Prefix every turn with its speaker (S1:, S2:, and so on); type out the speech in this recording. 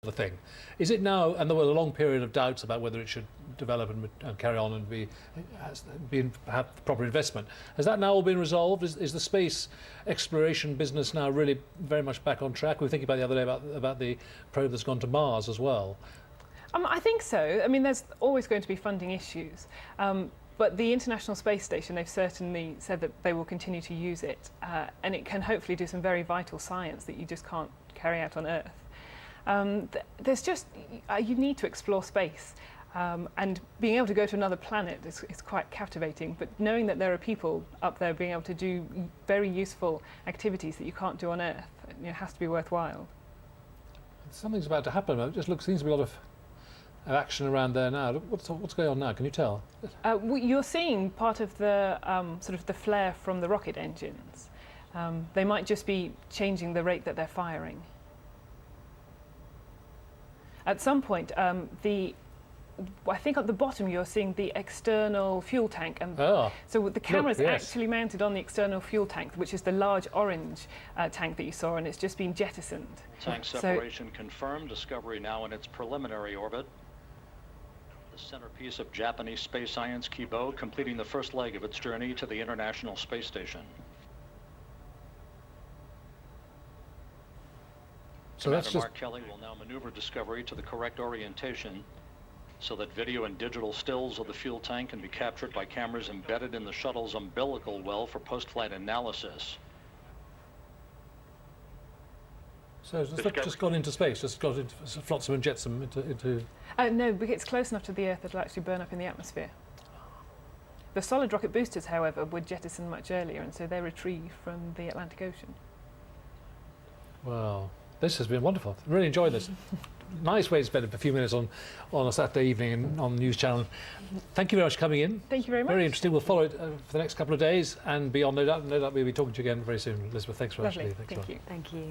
S1: the thing. Is it now, and there were a long period of doubts about whether it should develop and carry on and have proper investment. Has that now all been resolved? Is the space exploration business now really very much back on track? We were thinking about the other day about the probe that's gone to Mars as well.
S2: I think so. I mean, there's always going to be funding issues. But the International Space Station, they've certainly said that they will continue to use it, and it can hopefully do some very vital science that you just can't carry out on Earth. There's just, you need to explore space, and being able to go to another planet is quite captivating, but knowing that there are people up there being able to do very useful activities that you can't do on Earth, has to be worthwhile.
S1: Something's about to happen. It just seems to be a lot of action around there now. What's going on now? Can you tell?
S2: You're seeing part of the sort of the flare from the rocket engines. They might just be changing the rate that they're firing. At some point, I think at the bottom you're seeing the external fuel tank, and so the camera's actually mounted on the external fuel tank, which is the large orange tank that you saw, and it's just been jettisoned.
S3: Tank separation confirmed. Discovery now in its preliminary orbit. The centerpiece of Japanese space science, Kibo, completing the first leg of its journey to the International Space Station.
S1: So that's just...
S3: Mark Kelly will now maneuver Discovery to the correct orientation so that video and digital stills of the fuel tank can be captured by cameras embedded in the shuttle's umbilical well for post-flight analysis.
S1: So has it just gone into space, just got into flotsam and jetsam into...
S2: No, because it's close enough to the Earth that it'll actually burn up in the atmosphere. The solid rocket boosters, however, were jettisoned much earlier, and so they're retrieved from the Atlantic Ocean.
S1: Wow, this has been wonderful. Really enjoyed this. Nice way to spend a few minutes on a Saturday evening on the news channel. Thank you very much for coming in.
S2: Thank you very much.
S1: Very interesting. We'll follow it for the next couple of days and beyond. No doubt we'll be talking to you again very soon. Elizabeth, thanks very much.
S2: Lovely. Thank you.
S4: Thank you.